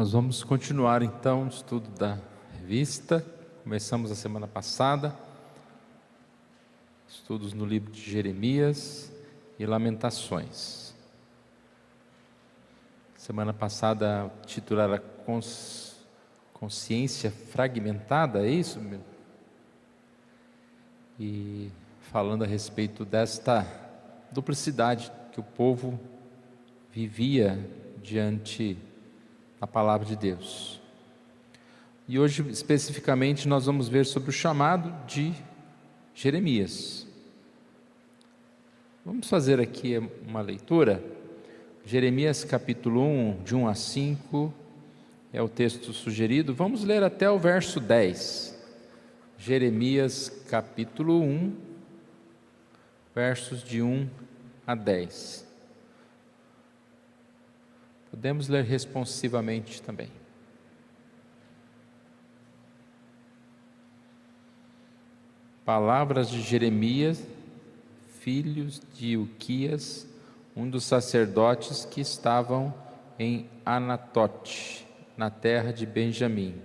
Nós vamos continuar então o estudo da revista. Começamos a semana passada, estudos no livro de Jeremias e Lamentações. Semana passada o título era Consciência Fragmentada, é isso? E falando a respeito desta duplicidade que o povo vivia diante da palavra de Deus. E hoje, especificamente, nós vamos ver sobre o chamado de Jeremias. Vamos fazer aqui uma leitura. Jeremias capítulo 1, de 1 a 5, é o texto sugerido. Vamos ler até o verso 10. Jeremias capítulo 1, versos de 1 a 10. Podemos ler responsivamente também. Palavras de Jeremias, filho de Ilquias, um dos sacerdotes que estavam em Anatote, na terra de Benjamim.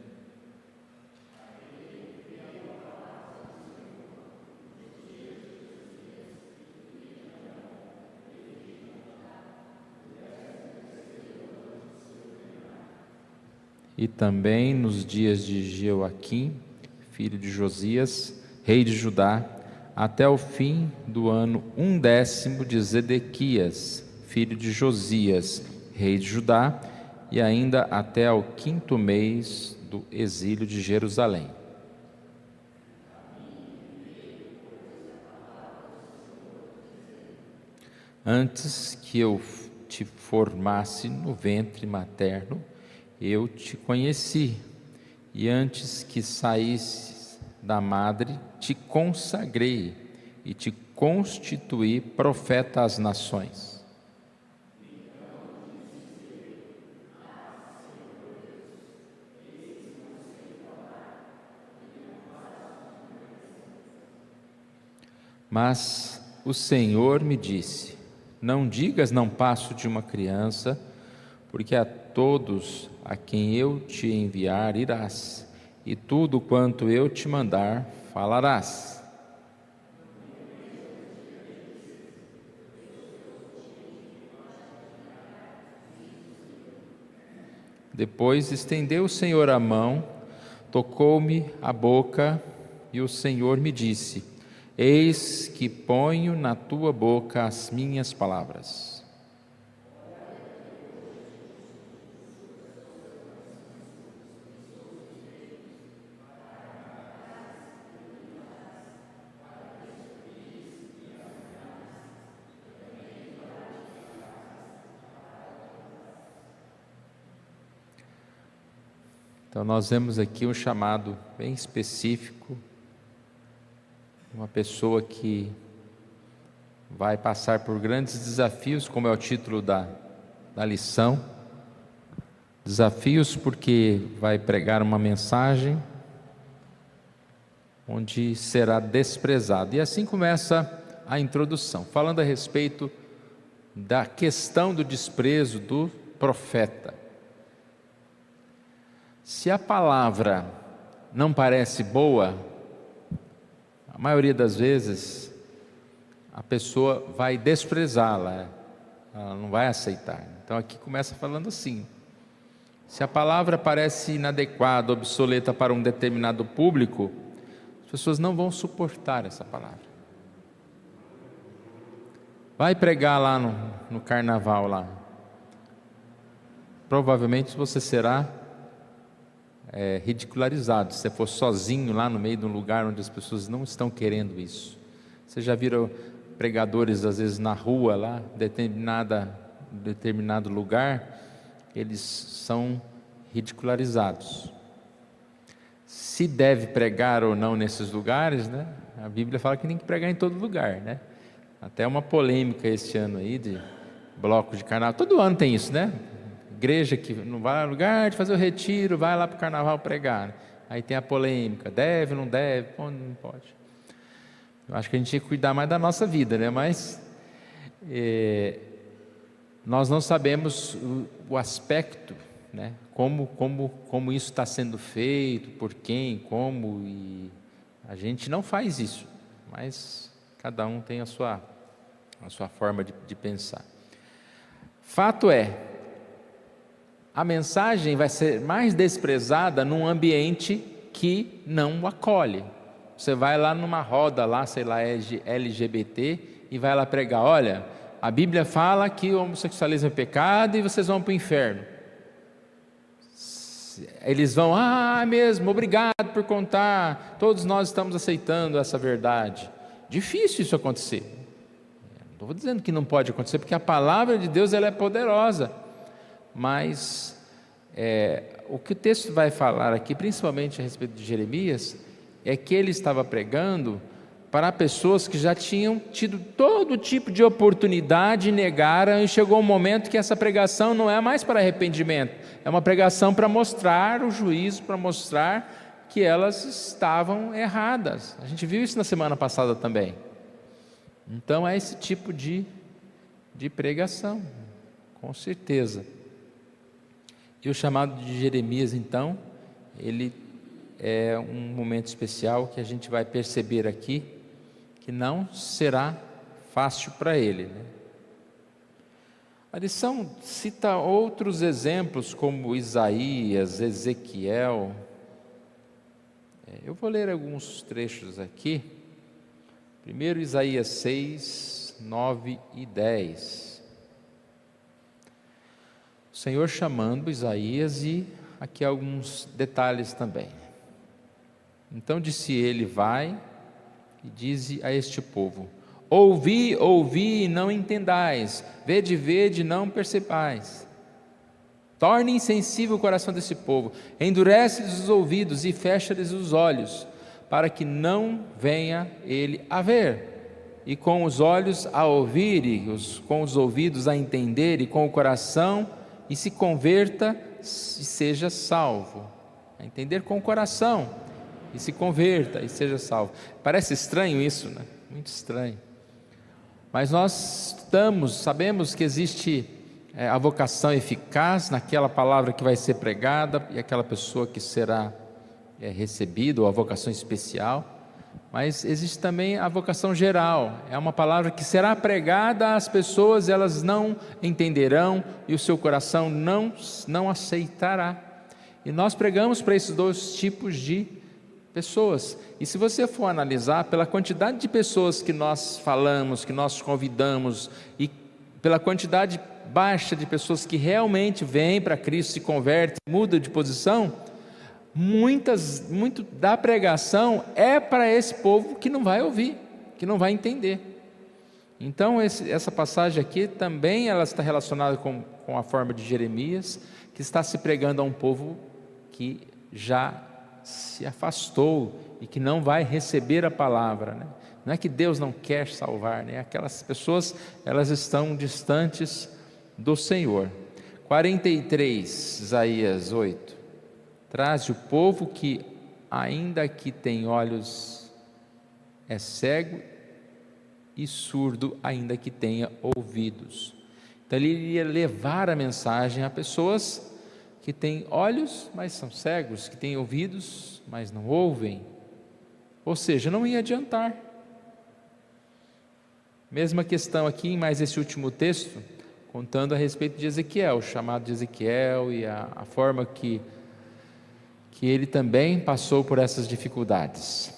E também nos dias de Jeoaquim, filho de Josias, rei de Judá, até o fim do ano 1/10 de Zedequias, filho de Josias, rei de Judá, e ainda até ao 5º mês do exílio de Jerusalém. Antes que eu te formasse no ventre materno, eu te conheci, e antes que saísses da madre, te consagrei e te constituí profeta às nações. Mas o Senhor me disse: não digas, não passo de uma criança, porque a todos a quem eu te enviar irás, e tudo quanto eu te mandar falarás. Depois estendeu o Senhor a mão, tocou-me a boca, e o Senhor me disse: eis que ponho na tua boca as minhas palavras. Então nós vemos aqui um chamado bem específico, uma pessoa que vai passar por grandes desafios, como é o título da lição. Desafios porque vai pregar uma mensagem onde será desprezado. E assim começa a introdução, falando a respeito da questão do desprezo do profeta. Se a palavra não parece boa, a maioria das vezes a pessoa vai desprezá-la, ela não vai aceitar. Então aqui começa falando assim: se a palavra parece inadequada, obsoleta para um determinado público, as pessoas não vão suportar essa palavra. Vai pregar lá no carnaval lá, provavelmente você será ridicularizado, se você for sozinho lá no meio de um lugar onde as pessoas não estão querendo isso. Vocês já viram pregadores às vezes na rua lá, determinado lugar, eles são ridicularizados. Se deve pregar ou não nesses lugares, né? A Bíblia fala que tem que pregar em todo lugar, né? Até uma polêmica esse ano aí de bloco de carnaval, todo ano tem isso, né? Igreja que não vai ao lugar de fazer o retiro, vai lá para o carnaval pregar. Aí tem a polêmica, deve, não deve, pode, não pode. Eu acho que a gente tinha que cuidar mais da nossa vida, né? Mas nós não sabemos o aspecto né? Como isso está sendo feito, por quem, como, e a gente não faz isso, mas cada um tem a sua forma de pensar. Fato é, a mensagem vai ser mais desprezada num ambiente que não o acolhe. Você vai lá numa roda, lá, sei lá, LGBT, e vai lá pregar, olha, a Bíblia fala que o homossexualismo é pecado e vocês vão para o inferno. Eles vão, mesmo, obrigado por contar, todos nós estamos aceitando essa verdade. Difícil isso acontecer. Não estou dizendo que não pode acontecer, porque a palavra de Deus ela é poderosa, mas o que o texto vai falar aqui, principalmente a respeito de Jeremias, é que ele estava pregando para pessoas que já tinham tido todo tipo de oportunidade e negaram, e chegou um momento que essa pregação não é mais para arrependimento, é uma pregação para mostrar o juízo, para mostrar que elas estavam erradas. A gente viu isso na semana passada também. Então é esse tipo de pregação, com certeza. E o chamado de Jeremias, então, ele é um momento especial que a gente vai perceber aqui, que não será fácil para ele, né? A lição cita outros exemplos, como Isaías, Ezequiel. Eu vou ler alguns trechos aqui. Primeiro, Isaías 6, 9 e 10. O Senhor chamando Isaías, e aqui alguns detalhes também. Então disse ele, vai e dize a este povo, ouvi, ouvi e não entendais, vede, vede e não percebais. Torne insensível o coração desse povo, endurece-lhes os ouvidos e fecha-lhes os olhos, para que não venha ele a ver, e com os olhos a ouvir, e com os ouvidos a entender, e com o coração, e se converta e seja salvo. A entender com o coração, e se converta e seja salvo. Parece estranho isso, né? Muito estranho. Mas nós sabemos que existe a vocação eficaz naquela palavra que vai ser pregada, e aquela pessoa que será recebida, ou a vocação especial. Mas existe também a vocação geral, é uma palavra que será pregada às pessoas, elas não entenderão, e o seu coração não aceitará. E nós pregamos para esses dois tipos de pessoas, e se você for analisar, pela quantidade de pessoas que nós falamos, que nós convidamos, e pela quantidade baixa de pessoas que realmente vêm para Cristo, se convertem, mudam de posição, muito da pregação é para esse povo que não vai ouvir, que não vai entender. Então essa passagem aqui também ela está relacionada com a forma de Jeremias, que está se pregando a um povo que já se afastou e que não vai receber a palavra, né? Não é que Deus não quer salvar, né? Aquelas pessoas, elas estão distantes do Senhor. 43, Isaías 8. Traze o povo que ainda que tem olhos é cego, e surdo ainda que tenha ouvidos. Então ele iria levar a mensagem a pessoas que têm olhos, mas são cegos, que têm ouvidos, mas não ouvem. Ou seja, não ia adiantar. Mesma questão aqui em mais esse último texto, contando a respeito de Ezequiel, o chamado de Ezequiel, e a forma que ele também passou por essas dificuldades.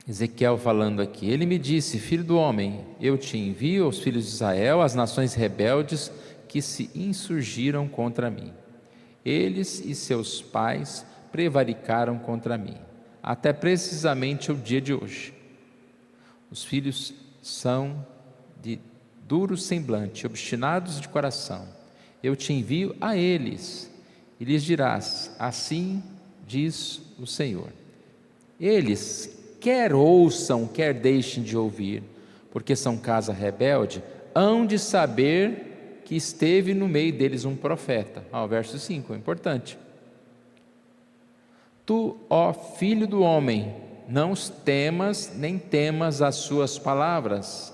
Ezequiel falando aqui, ele me disse, filho do homem, eu te envio aos filhos de Israel, às nações rebeldes que se insurgiram contra mim. Eles e seus pais prevaricaram contra mim, até precisamente o dia de hoje. Os filhos são de duro semblante, obstinados de coração. Eu te envio a eles, e lhes dirás, assim diz o Senhor. Eles, quer ouçam, quer deixem de ouvir, porque são casa rebelde, hão de saber que esteve no meio deles um profeta. O verso 5, é importante. Tu, ó filho do homem, não os temas, nem temas as suas palavras,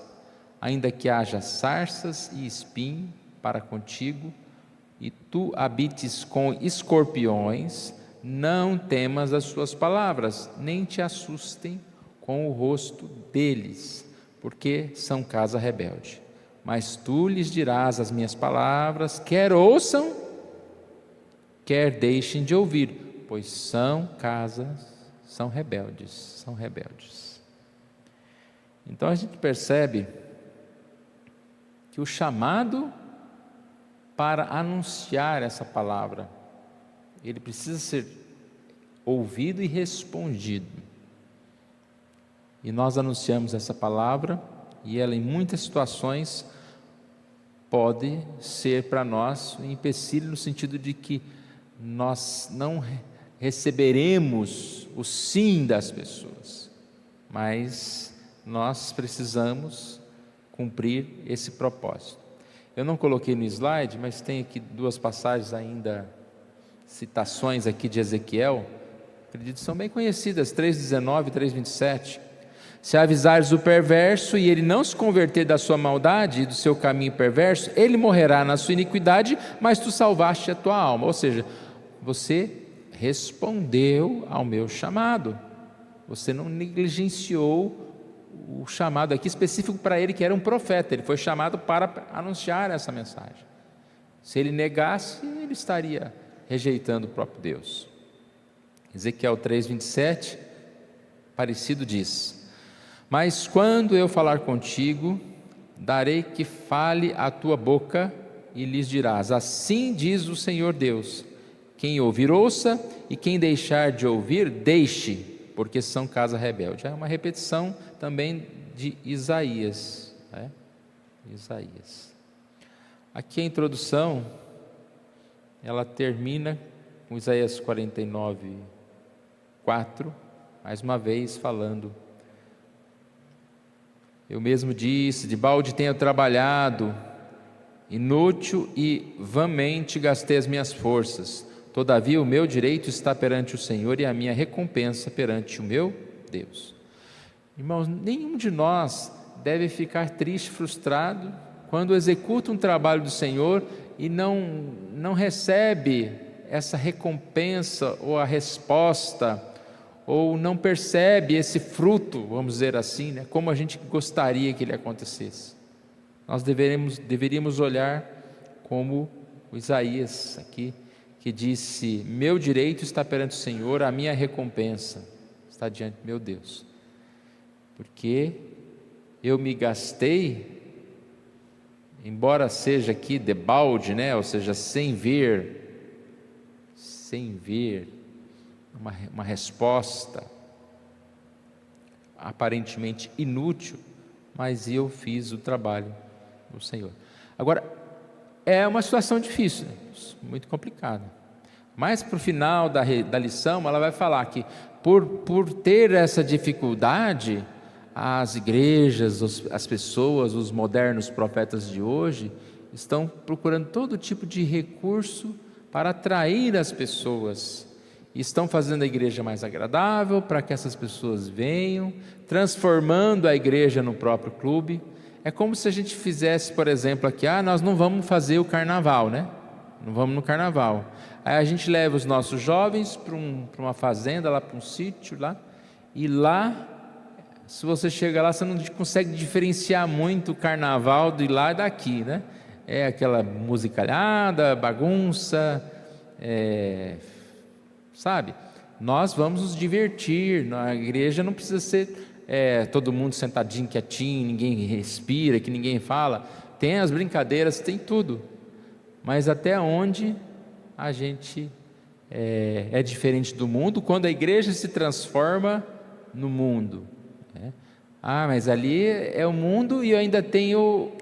ainda que haja sarças e espinho para contigo, e tu habites com escorpiões, não temas as suas palavras, nem te assustem com o rosto deles, porque são casa rebelde. Mas tu lhes dirás as minhas palavras, quer ouçam, quer deixem de ouvir, pois são rebeldes. Então a gente percebe que o chamado para anunciar essa palavra, ele precisa ser ouvido e respondido. E nós anunciamos essa palavra, e ela em muitas situações pode ser para nós um empecilho, no sentido de que nós não receberemos o sim das pessoas, mas nós precisamos cumprir esse propósito. Eu não coloquei no slide, mas tem aqui duas passagens ainda, citações aqui de Ezequiel, acredito que são bem conhecidas, 3,19 e 3,27. Se avisares o perverso e ele não se converter da sua maldade e do seu caminho perverso, ele morrerá na sua iniquidade, mas tu salvaste a tua alma. Ou seja, você respondeu ao meu chamado, você não negligenciou o chamado aqui específico para ele, que era um profeta. Ele foi chamado para anunciar essa mensagem. Se ele negasse, ele estaria rejeitando o próprio Deus. Ezequiel 3,27, parecido diz: mas quando eu falar contigo, darei que fale a tua boca e lhes dirás: assim diz o Senhor Deus, quem ouvir ouça, e quem deixar de ouvir deixe, porque são casa rebelde. É uma repetição também de Isaías, né? Isaías. Aqui a introdução, ela termina com Isaías 49, 4, mais uma vez falando: eu mesmo disse, de balde tenho trabalhado, inútil e vãmente gastei as minhas forças, todavia o meu direito está perante o Senhor e a minha recompensa perante o meu Deus. Irmãos, nenhum de nós deve ficar triste, frustrado, quando executa um trabalho do Senhor e não recebe essa recompensa ou a resposta, ou não percebe esse fruto, vamos dizer assim, né, como a gente gostaria que ele acontecesse. Nós deveríamos olhar como o Isaías aqui, que disse: meu direito está perante o Senhor, a minha recompensa está diante do meu Deus, porque eu me gastei, embora seja aqui debalde, né, ou seja, sem ver uma resposta aparentemente inútil, mas eu fiz o trabalho do Senhor. Agora, é uma situação difícil, muito complicada, mas para o final da lição, ela vai falar que por ter essa dificuldade, as igrejas, as pessoas, os modernos profetas de hoje, estão procurando todo tipo de recurso para atrair as pessoas, e estão fazendo a igreja mais agradável para que essas pessoas venham, transformando a igreja no próprio clube. É como se a gente fizesse, por exemplo, aqui: nós não vamos fazer o carnaval, né? Não vamos no carnaval. Aí a gente leva os nossos jovens para uma fazenda, lá para um sítio lá, e lá, se você chega lá, você não consegue diferenciar muito o carnaval de lá e daqui, né? É aquela musicalhada, bagunça, sabe? Nós vamos nos divertir, na igreja não precisa ser todo mundo sentadinho, quietinho, ninguém respira, que ninguém fala. Tem as brincadeiras, tem tudo, mas até onde a gente é diferente do mundo, quando a igreja se transforma no mundo, né? Mas ali é o mundo e eu ainda tenho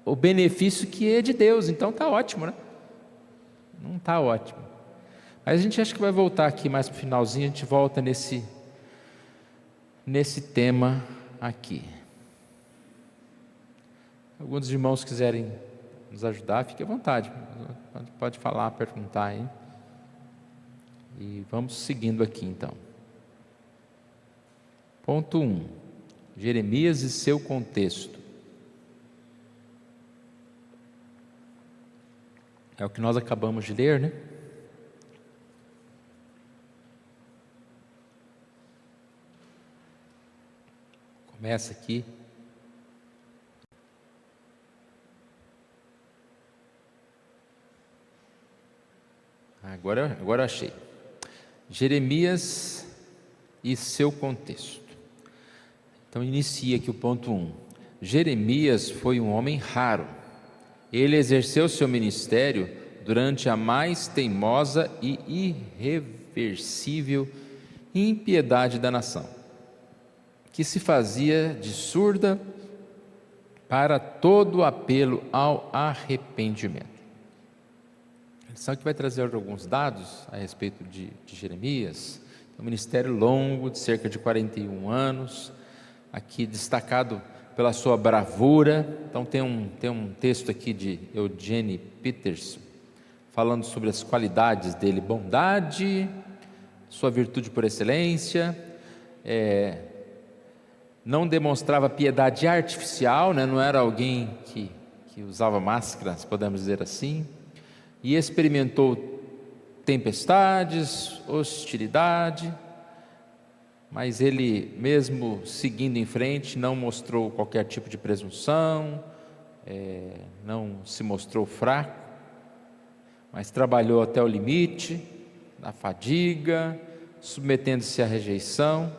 o benefício que é de Deus, então está ótimo, né? Não está ótimo. Mas a gente acha que vai voltar aqui mais para o finalzinho, a gente volta nesse tema aqui. Alguns dos irmãos quiserem nos ajudar, fique à vontade, pode falar, perguntar aí, e vamos seguindo aqui então. Ponto 1, Jeremias e seu contexto. É o que nós acabamos de ler, né? Começa aqui. Agora eu achei. Jeremias e seu contexto. Então inicia aqui o ponto 1. Jeremias foi um homem raro. Ele exerceu seu ministério durante a mais teimosa e irreversível impiedade da nação, que se fazia de surda para todo apelo ao arrependimento. A lição que vai trazer alguns dados a respeito de Jeremias. Um ministério longo, de cerca de 41 anos, aqui destacado pela sua bravura. Então tem um texto aqui de Eugene Peterson, falando sobre as qualidades dele: bondade, sua virtude por excelência, não demonstrava piedade artificial, né? Não era alguém que usava máscaras, podemos dizer assim, e experimentou tempestades, hostilidade, mas ele, mesmo seguindo em frente, não mostrou qualquer tipo de presunção, não se mostrou fraco, mas trabalhou até o limite, na fadiga, submetendo-se à rejeição.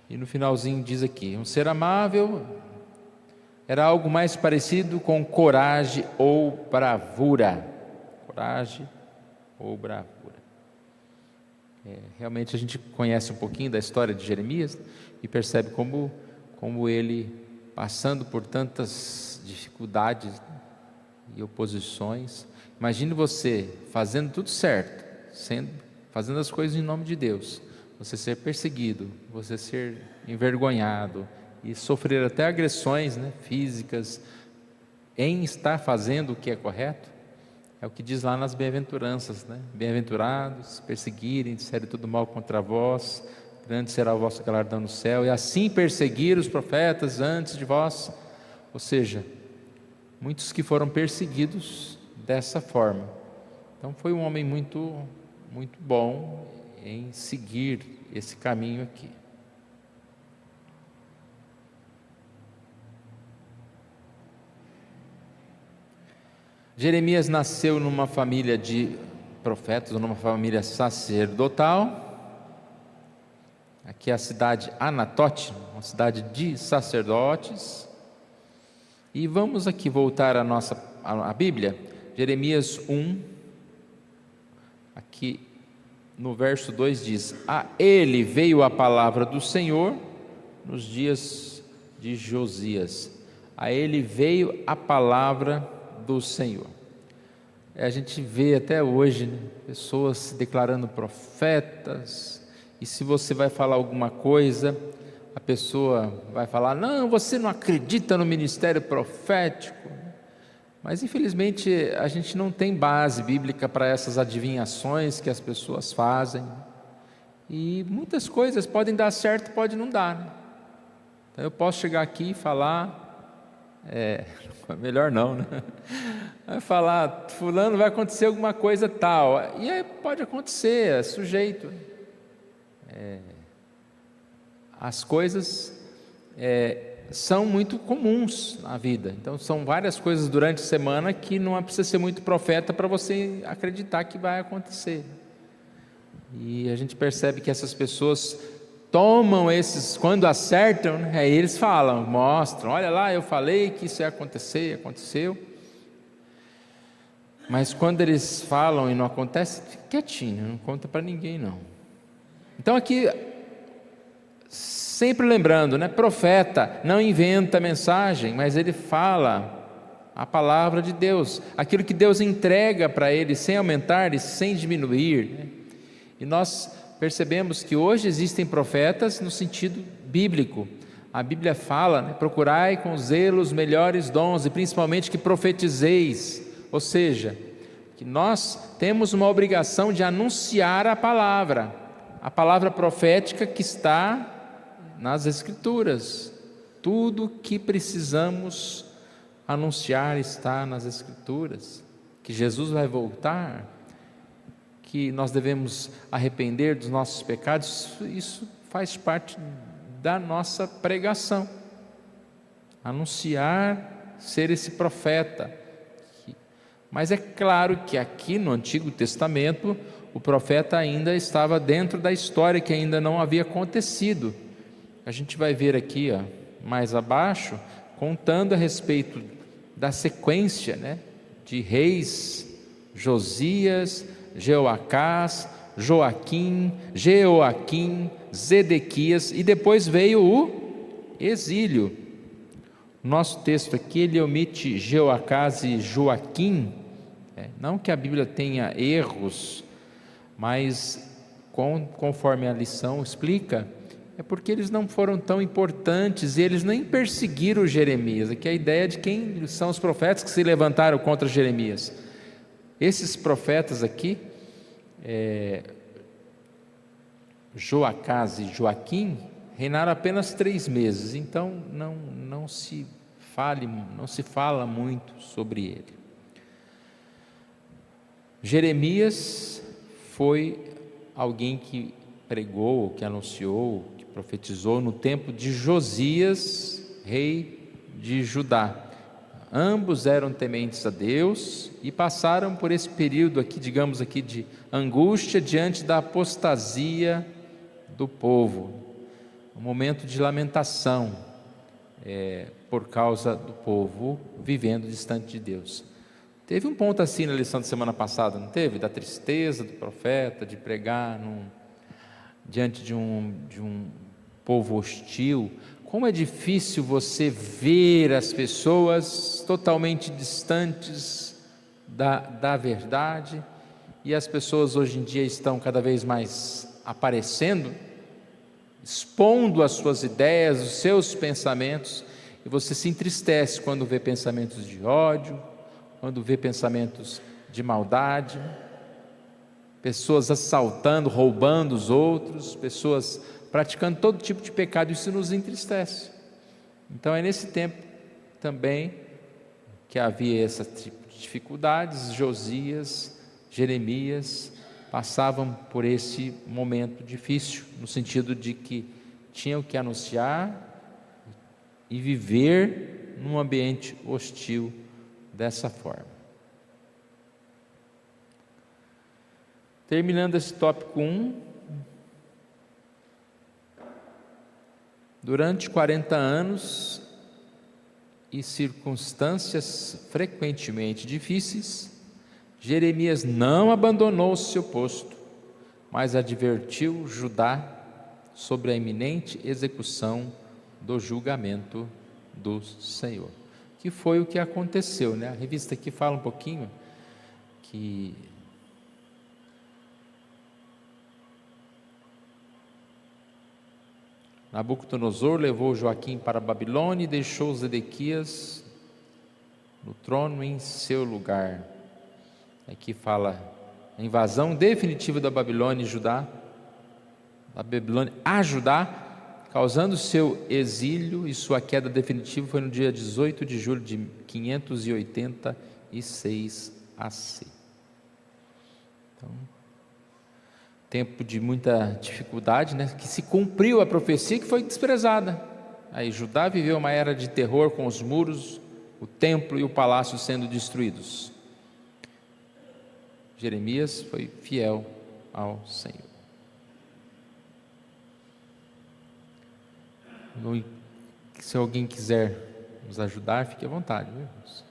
E no finalzinho diz aqui: um ser amável era algo mais parecido com coragem ou bravura. Coragem ou bravura. Realmente a gente conhece um pouquinho da história de Jeremias e percebe como ele, passando por tantas dificuldades e oposições. Imagine você fazendo tudo certo, fazendo as coisas em nome de Deus, você ser perseguido, você ser envergonhado e sofrer até agressões, né, físicas, em estar fazendo o que é correto. É o que diz lá nas bem-aventuranças, né? Bem-aventurados, perseguirem, disserem tudo mal contra vós, grande será o vosso galardão no céu, e assim perseguir os profetas antes de vós. Ou seja, muitos que foram perseguidos dessa forma. Então foi um homem muito, muito bom em seguir esse caminho aqui. Jeremias nasceu numa família de profetas, ou numa família sacerdotal. Aqui é a cidade Anatote, uma cidade de sacerdotes. E vamos aqui voltar a Bíblia, Jeremias 1, aqui no verso 2 diz: a ele veio a palavra do Senhor nos dias de Josias. A ele veio a palavra do Senhor. A gente vê até hoje, né, pessoas se declarando profetas, e se você vai falar alguma coisa, a pessoa vai falar: não, você não acredita no ministério profético. Mas infelizmente a gente não tem base bíblica para essas adivinhações que as pessoas fazem, e muitas coisas podem dar certo, pode não dar, né? Então eu posso chegar aqui e falar, melhor não, né? Vai falar: fulano, vai acontecer alguma coisa tal, e aí pode acontecer, é sujeito. As coisas são muito comuns na vida, então são várias coisas durante a semana que não precisa ser muito profeta para você acreditar que vai acontecer. E a gente percebe que essas pessoas tomam esses, quando acertam, né, aí eles falam, mostram: olha lá, eu falei que isso ia acontecer, aconteceu. Mas quando eles falam e não acontece, fica quietinho, não conta para ninguém não. Então aqui, sempre lembrando, né, profeta não inventa mensagem, mas ele fala a palavra de Deus, aquilo que Deus entrega para ele, sem aumentar e sem diminuir, né? E nós percebemos que hoje existem profetas no sentido bíblico. A Bíblia fala, né, procurai com zelo os melhores dons, e principalmente que profetizeis. Ou seja, que nós temos uma obrigação de anunciar a palavra profética que está nas Escrituras. Tudo que precisamos anunciar está nas Escrituras. que Jesus vai voltar, que nós devemos arrepender dos nossos pecados, isso faz parte da nossa pregação. Anunciar, ser esse profeta. Mas é claro que aqui no Antigo Testamento, o profeta ainda estava dentro da história, que ainda não havia acontecido. A gente vai ver aqui, mais abaixo, contando a respeito da sequência, né, de reis: Josias, Jeoacás, Joaquim, Jeoaquim, Zedequias, e depois veio o exílio. Nosso texto aqui, ele omite Jeoacás e Joaquim, não que a Bíblia tenha erros, mas conforme a lição explica, é porque eles não foram tão importantes e eles nem perseguiram Jeremias. Aqui é a ideia de quem são os profetas que se levantaram contra Jeremias. Esses profetas aqui, Joacás e Joaquim, reinaram apenas 3 meses, então não se fala muito sobre ele. Jeremias foi alguém que pregou, que anunciou, que profetizou no tempo de Josias, rei de Judá. Ambos eram tementes a Deus e passaram por esse período aqui, digamos aqui, de angústia diante da apostasia do povo, um momento de lamentação por causa do povo vivendo distante de Deus. Teve um ponto assim na lição da semana passada, não teve? Da tristeza do profeta, de pregar diante de um povo hostil. Como é difícil você ver as pessoas totalmente distantes da verdade, e as pessoas hoje em dia estão cada vez mais aparecendo, expondo as suas ideias, os seus pensamentos, e você se entristece quando vê pensamentos de ódio, quando vê pensamentos de maldade, pessoas assaltando, roubando os outros, pessoas praticando todo tipo de pecado. Isso nos entristece. Então é nesse tempo também que havia esse tipo de dificuldades. Josias, Jeremias passavam por esse momento difícil, no sentido de que tinham que anunciar e viver num ambiente hostil dessa forma. Terminando esse tópico 1, durante 40 anos e circunstâncias frequentemente difíceis, Jeremias não abandonou o seu posto, mas advertiu Judá sobre a iminente execução do julgamento do Senhor, que foi o que aconteceu, né? A revista aqui fala um pouquinho que Nabucodonosor levou Joaquim para a Babilônia e deixou Zedequias no trono em seu lugar. Aqui fala a invasão definitiva da Babilônia e Judá, a Babilônia a Judá, causando seu exílio, e sua queda definitiva foi no dia 18 de julho de 586 AC. Então, tempo de muita dificuldade, né? Que se cumpriu a profecia que foi desprezada. Aí Judá viveu uma era de terror, com os muros, o templo e o palácio sendo destruídos. Jeremias foi fiel ao Senhor. Se alguém quiser nos ajudar, fique à vontade, viu, irmãos?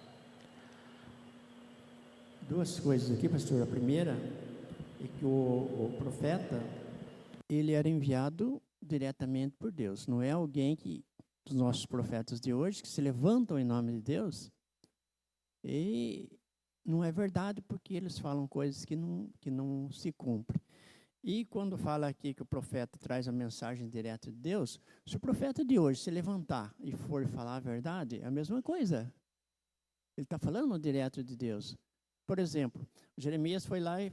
2 coisas aqui, pastor. A primeira é que o profeta, ele era enviado diretamente por Deus. Não é alguém dos nossos profetas de hoje, que se levantam em nome de Deus, e não é verdade, porque eles falam coisas que não se cumprem. E quando fala aqui que o profeta traz a mensagem direta de Deus, se o profeta de hoje se levantar e for falar a verdade, é a mesma coisa. Ele está falando direto de Deus. Por exemplo, Jeremias foi lá e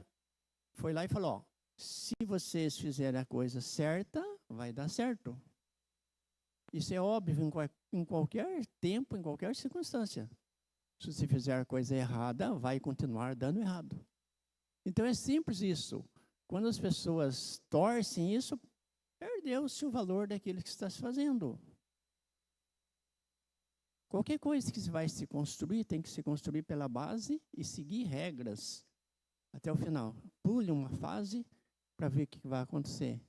falou: se vocês fizerem a coisa certa, vai dar certo. Isso é óbvio em qualquer tempo, em qualquer circunstância. Se você fizer coisa errada, vai continuar dando errado. Então é simples isso. Quando as pessoas torcem isso, perdeu-se o valor daquilo que está se fazendo. Qualquer coisa que vai se construir, tem que se construir pela base e seguir regras até o final. Pule uma fase para ver o que vai acontecer.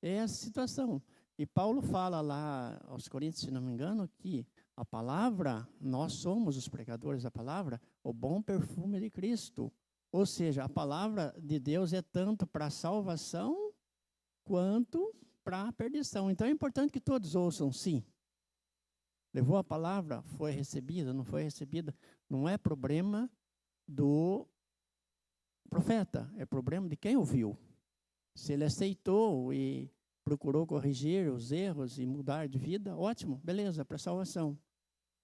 É essa situação. E Paulo fala lá aos Coríntios, se não me engano, que a palavra, nós somos os pregadores da palavra, o bom perfume de Cristo. Ou seja, a palavra de Deus é tanto para a salvação quanto para a perdição. Então é importante que todos ouçam, sim. Levou a palavra, foi recebida, não foi recebida, não é problema do profeta, é problema de quem ouviu. Se ele aceitou e procurou corrigir os erros e mudar de vida, ótimo, beleza, para salvação.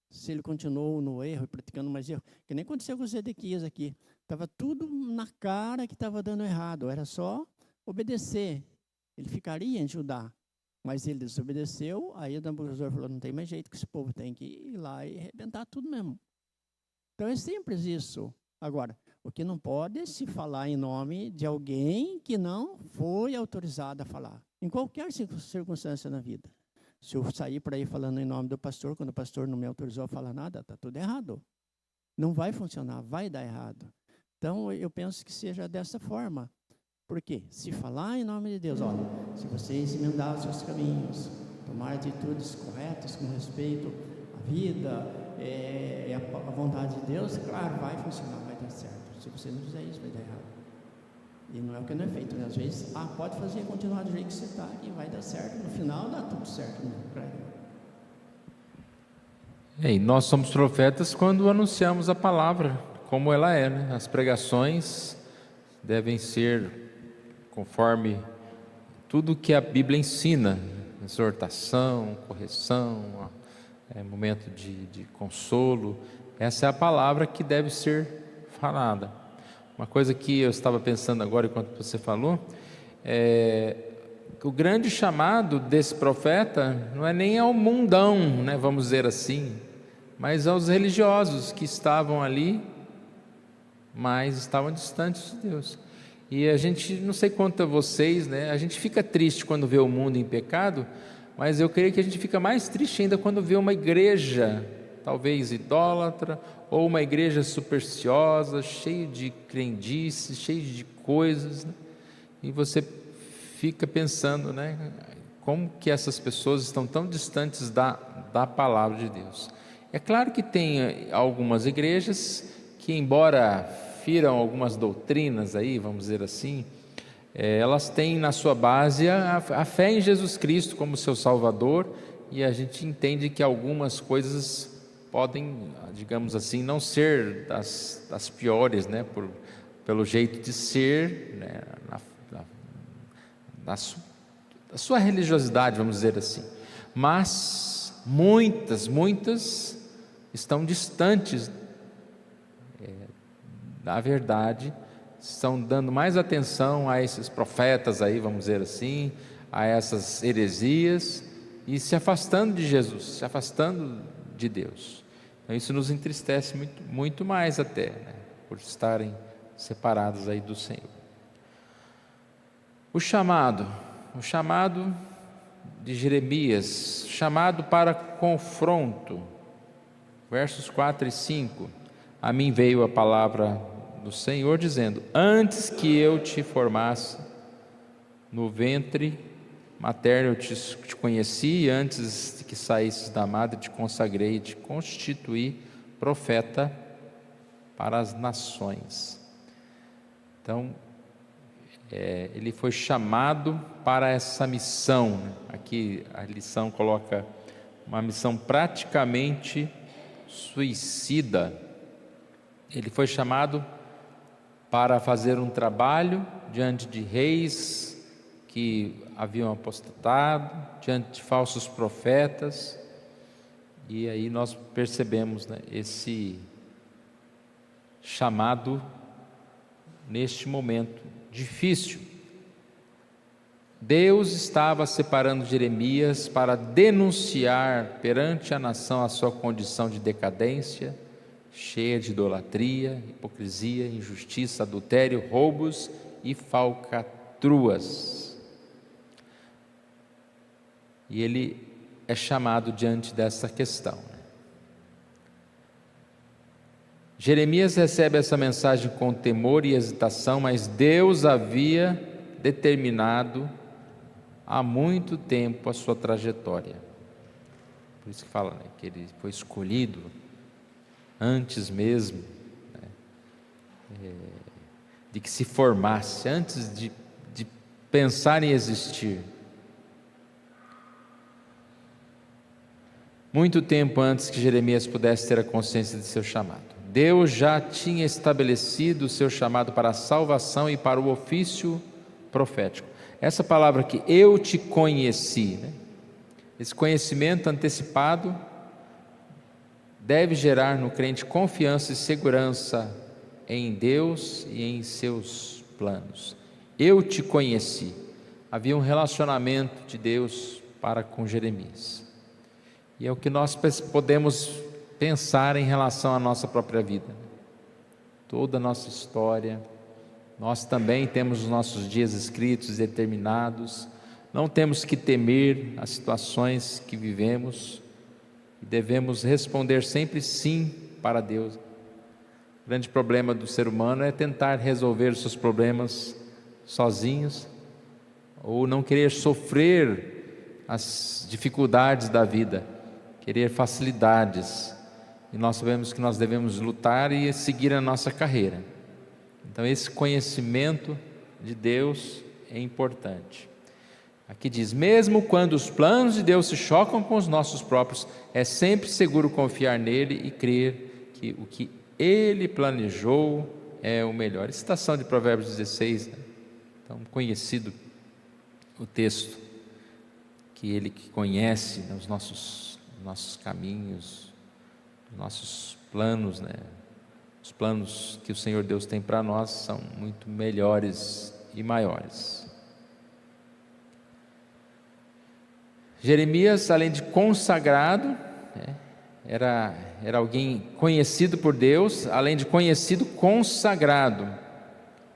Se ele continuou no erro e praticando mais erro, que nem aconteceu com o Zedequias aqui, estava tudo na cara que estava dando errado, era só obedecer, ele ficaria em Judá. Mas ele desobedeceu, aí o Nabucodonosor falou, não tem mais jeito, que esse povo tem que ir lá e arrebentar tudo mesmo. Então é simples isso. Agora, o que não pode é se falar em nome de alguém que não foi autorizado a falar. Em qualquer circunstância na vida. Se eu sair por aí falando em nome do pastor, quando o pastor não me autorizou a falar nada, está tudo errado. Não vai funcionar, vai dar errado. Então, eu penso que seja dessa forma. Por quê? Se falar em nome de Deus, olha, se vocês emendar os seus caminhos, tomar atitudes corretas com respeito à vida, a vontade de Deus, claro, vai funcionar, vai dar certo. Se você não fizer isso, vai dar errado. E não é o que não é feito, né? Às vezes, pode fazer e continuar do jeito que você está e vai dar certo. No final, dá tudo certo. E nós somos profetas quando anunciamos a palavra, como ela é, né? As pregações devem ser conforme tudo que a Bíblia ensina, exortação, correção, momento de consolo. Essa é a palavra que deve ser falada. Uma coisa que eu estava pensando agora, enquanto você falou, o grande chamado desse profeta não é nem ao mundão, né, vamos dizer assim, mas aos religiosos que estavam ali, mas estavam distantes de Deus. E a gente, não sei quanto a vocês, né, a gente fica triste quando vê o mundo em pecado, mas eu creio que a gente fica mais triste ainda quando vê uma igreja, talvez idólatra, ou uma igreja supersticiosa, cheia de crendices, cheia de coisas, né? E você fica pensando, né, como que essas pessoas estão tão distantes da palavra de Deus. É claro que tem algumas igrejas que, embora firam algumas doutrinas aí, vamos dizer assim, elas têm na sua base a fé em Jesus Cristo como seu Salvador, e a gente entende que algumas coisas podem, digamos assim, não ser das piores, né, pelo jeito de ser, né, da sua religiosidade, vamos dizer assim, mas muitas estão distantes da verdade, estão dando mais atenção a esses profetas aí, vamos dizer assim, a essas heresias, e se afastando de Jesus, se afastando de Deus. Então isso nos entristece muito mais até, né, por estarem separados aí do Senhor. O chamado de Jeremias, chamado para confronto, versos 4 e 5, a mim veio a palavra do Senhor dizendo, antes que eu te formasse no ventre materno eu te conheci, antes de que saísses da madre te consagrei, te constituí profeta para as nações. Então, ele foi chamado para essa missão. Aqui a lição coloca uma missão praticamente suicida. Ele foi chamado para fazer um trabalho diante de reis que haviam apostatado, diante de falsos profetas, e aí nós percebemos, né, esse chamado neste momento difícil. Deus estava separando Jeremias para denunciar perante a nação a sua condição de decadência, cheia de idolatria, hipocrisia, injustiça, adultério, roubos e falcatruas. E ele é chamado diante dessa questão. Jeremias recebe essa mensagem com temor e hesitação, mas Deus havia determinado há muito tempo a sua trajetória. Por isso que fala, né, que ele foi escolhido antes mesmo, né, de que se formasse, antes de pensar em existir. Muito tempo antes que Jeremias pudesse ter a consciência de seu chamado. Deus já tinha estabelecido o seu chamado para a salvação e para o ofício profético. Essa palavra aqui, eu te conheci, né? Esse conhecimento antecipado deve gerar no crente confiança e segurança em Deus e em seus planos. Eu te conheci. Havia um relacionamento de Deus para com Jeremias. E é o que nós podemos pensar em relação à nossa própria vida. Toda a nossa história, nós também temos os nossos dias escritos, determinados. Não temos que temer as situações que vivemos e devemos responder sempre sim para Deus. O grande problema do ser humano é tentar resolver os seus problemas sozinhos ou não querer sofrer as dificuldades da vida, querer facilidades. E nós sabemos que nós devemos lutar e seguir a nossa carreira. Então esse conhecimento de Deus é importante. Aqui diz, mesmo quando os planos de Deus se chocam com os nossos próprios, é sempre seguro confiar nele e crer que o que ele planejou é o melhor. Citação de Provérbios 16, né? Então conhecido o texto, que ele que conhece, né, os nossos caminhos, nossos planos, né? Os planos que o Senhor Deus tem para nós são muito melhores e maiores. Jeremias, além de consagrado, né, era alguém conhecido por Deus, além de conhecido, consagrado.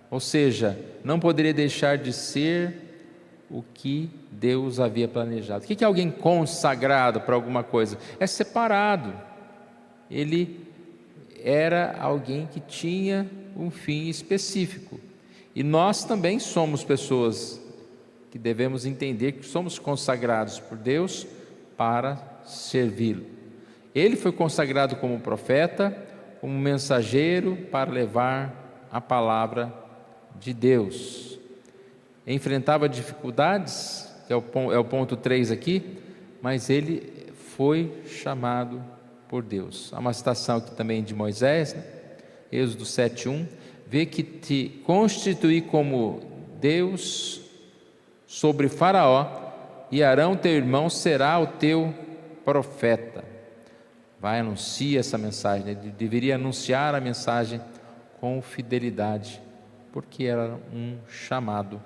Ou seja, não poderia deixar de ser o que Deus havia planejado. O que é alguém consagrado para alguma coisa? É separado. Ele era alguém que tinha um fim específico. E nós também somos pessoas que devemos entender que somos consagrados por Deus para servi-lo. Ele foi consagrado como profeta, como mensageiro para levar a palavra de Deus. Enfrentava dificuldades, que é o ponto 3 aqui, mas ele foi chamado por Deus. Há uma citação aqui também de Moisés, né? Êxodo 7:1, vê que te constituí como Deus sobre Faraó, e Arão teu irmão será o teu profeta. Vai, anuncia essa mensagem, ele deveria anunciar a mensagem com fidelidade, porque era um chamado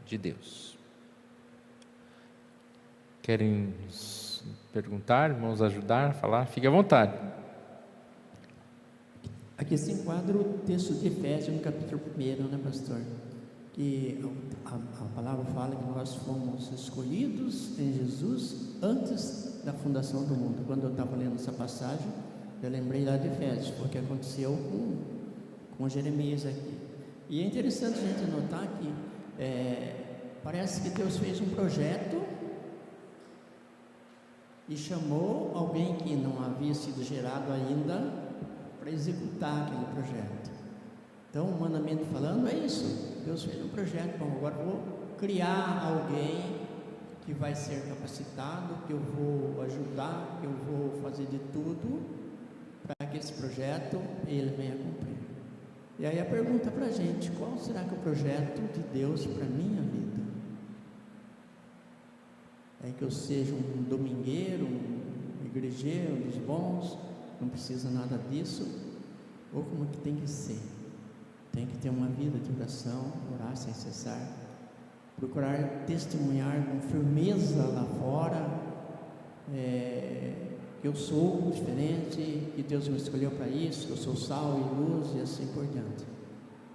de Deus. Querem perguntar, vamos ajudar, falar? Fique à vontade. Aqui se enquadra o texto de Efésios, no capítulo 1, né, pastor? Que a palavra fala que nós fomos escolhidos em Jesus antes da fundação do mundo. Quando eu estava lendo essa passagem, eu lembrei lá de Efésios, porque aconteceu com Jeremias aqui. E é interessante a gente notar que parece que Deus fez um projeto e chamou alguém que não havia sido gerado ainda para executar aquele projeto. Então, humanamente falando, é isso. Deus fez um projeto, bom, agora vou criar alguém que vai ser capacitado, que eu vou ajudar, que eu vou fazer de tudo para que esse projeto ele venha cumprir. E aí a pergunta para a gente, qual será que é o projeto de Deus para a minha vida? É que eu seja um domingueiro, um igrejeiro, um dos bons, não precisa nada disso, ou como que tem que ser? Tem que ter uma vida de oração, orar sem cessar, procurar testemunhar com firmeza lá fora, que eu sou diferente, que Deus me escolheu para isso, que eu sou sal e luz e assim por diante.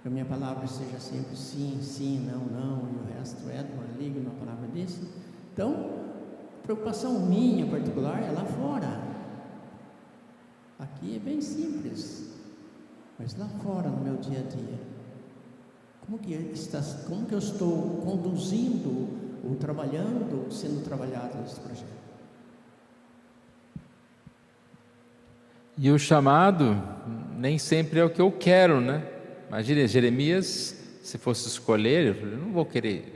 Que a minha palavra seja sempre sim, sim, não, não, e o resto é do maligno, uma palavra desse. Então, a preocupação minha particular é lá fora. Aqui é bem simples, mas lá fora, no meu dia a dia, como que eu estou conduzindo ou trabalhando, sendo trabalhado nesse projeto? E o chamado nem sempre é o que eu quero, né? Imagina, Jeremias, se fosse escolher, eu não vou querer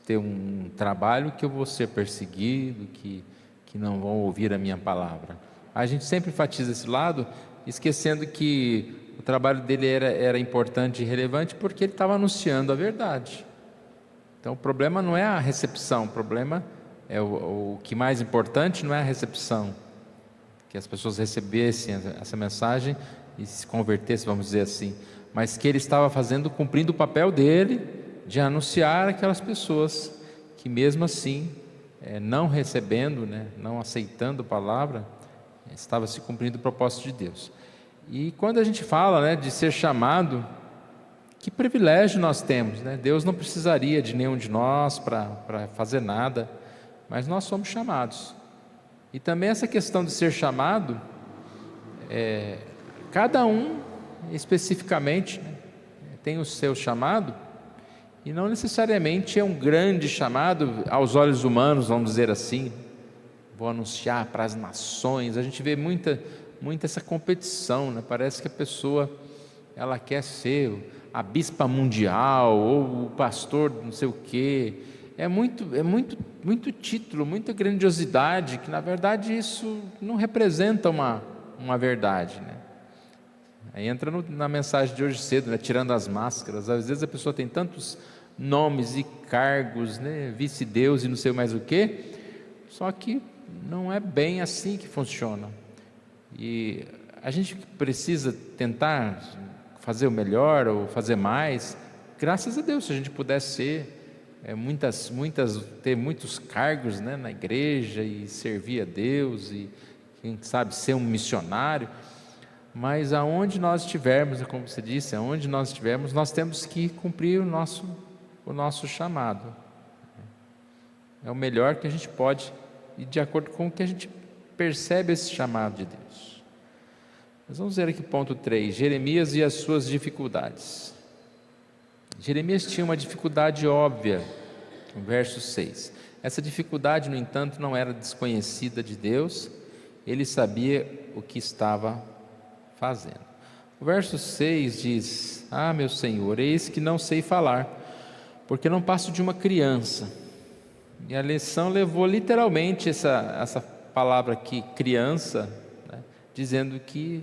ter um trabalho que eu vou ser perseguido, que não vão ouvir a minha palavra. A gente sempre enfatiza esse lado, esquecendo que o trabalho dele era importante e relevante porque ele estava anunciando a verdade. Então o problema não é a recepção, o problema é o que mais importante não é a recepção, que as pessoas recebessem essa mensagem e se convertessem, vamos dizer assim, mas que ele estava cumprindo o papel dele de anunciar aquelas pessoas que mesmo assim, não recebendo, né, não aceitando a palavra, estava se cumprindo o propósito de Deus. E quando a gente fala, né, de ser chamado, que privilégio nós temos, né? Deus não precisaria de nenhum de nós para fazer nada, mas nós somos chamados. E também essa questão de ser chamado, cada um especificamente, né, tem o seu chamado, e não necessariamente é um grande chamado aos olhos humanos, vamos dizer assim. Vou anunciar para as nações. A gente vê muita essa competição, né? Parece que a pessoa ela quer ser a bispa mundial ou o pastor não sei o quê. É muito título, muita grandiosidade, que na verdade isso não representa uma verdade, né? Aí entra na mensagem de hoje cedo, né? Tirando as máscaras. Às vezes a pessoa tem tantos nomes e cargos, né? Vice-deus e não sei mais o quê, só que não é bem assim que funciona. E a gente precisa tentar fazer o melhor ou fazer mais. Graças a Deus, se a gente pudesse ser ter muitos cargos, né, na igreja e servir a Deus e quem sabe ser um missionário, mas aonde nós estivermos, como você disse, aonde nós estivermos, nós temos que cumprir o nosso chamado. É o melhor que a gente pode, e de acordo com o que a gente percebe esse chamado de Deus. Mas vamos ver aqui ponto 3, Jeremias e as suas dificuldades. Jeremias tinha uma dificuldade óbvia, no verso 6. Essa dificuldade, no entanto, não era desconhecida de Deus, ele sabia o que estava fazendo. O verso 6 diz: Ah, meu Senhor, eis que não sei falar, porque não passo de uma criança. E a lição levou literalmente essa palavra aqui, criança, né, dizendo que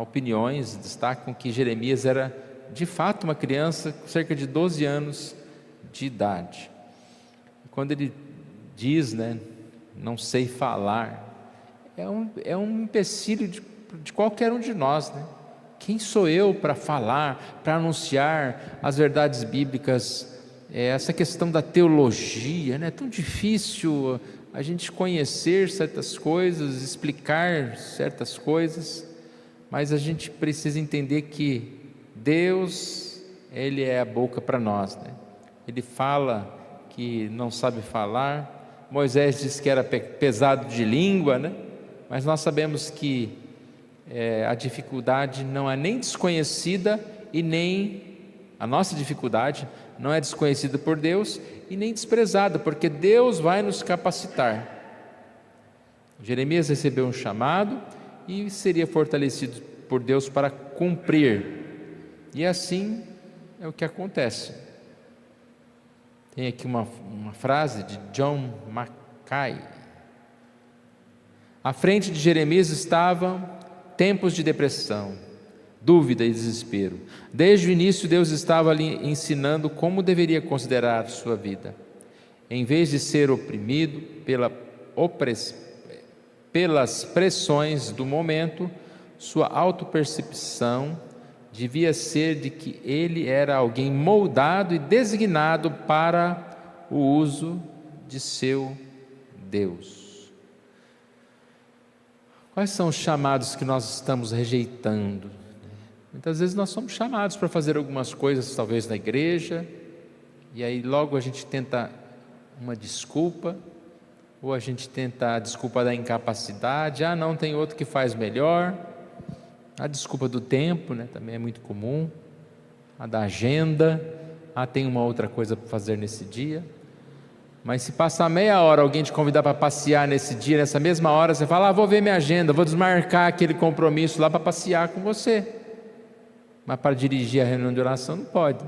opiniões destacam que Jeremias era de fato uma criança com cerca de 12 anos de idade. Quando ele diz, né, não sei falar, é um empecilho de qualquer um de nós, né? Quem sou eu para falar, para anunciar as verdades bíblicas? Essa questão da teologia, né? É tão difícil a gente conhecer certas coisas, explicar certas coisas, mas a gente precisa entender que Deus, Ele é a boca para nós, né? Ele fala que não sabe falar. Moisés disse que era pesado de língua, né? Mas nós sabemos que a dificuldade não é nem desconhecida e nem a nossa dificuldade não é desconhecida por Deus e nem desprezada, porque Deus vai nos capacitar. Jeremias recebeu um chamado e seria fortalecido por Deus para cumprir, e assim é o que acontece. Tem aqui uma frase de John Mackay: à frente de Jeremias estavam tempos de depressão, dúvida e desespero. Desde o início Deus estava ali ensinando como deveria considerar sua vida. Em vez de ser oprimido pelas pressões do momento, sua autopercepção devia ser de que ele era alguém moldado e designado para o uso de seu Deus. Quais são os chamados que nós estamos rejeitando? Muitas vezes nós somos chamados para fazer algumas coisas, talvez na igreja, e aí logo a gente tenta uma desculpa, ou a gente tenta a desculpa da incapacidade, não, tem outro que faz melhor, a desculpa do tempo, né, também é muito comum, a da agenda, tem uma outra coisa para fazer nesse dia. Mas se passar meia hora alguém te convidar para passear nesse dia, nessa mesma hora, você fala, vou ver minha agenda, vou desmarcar aquele compromisso lá para passear com você. Mas para dirigir a reunião de oração não pode.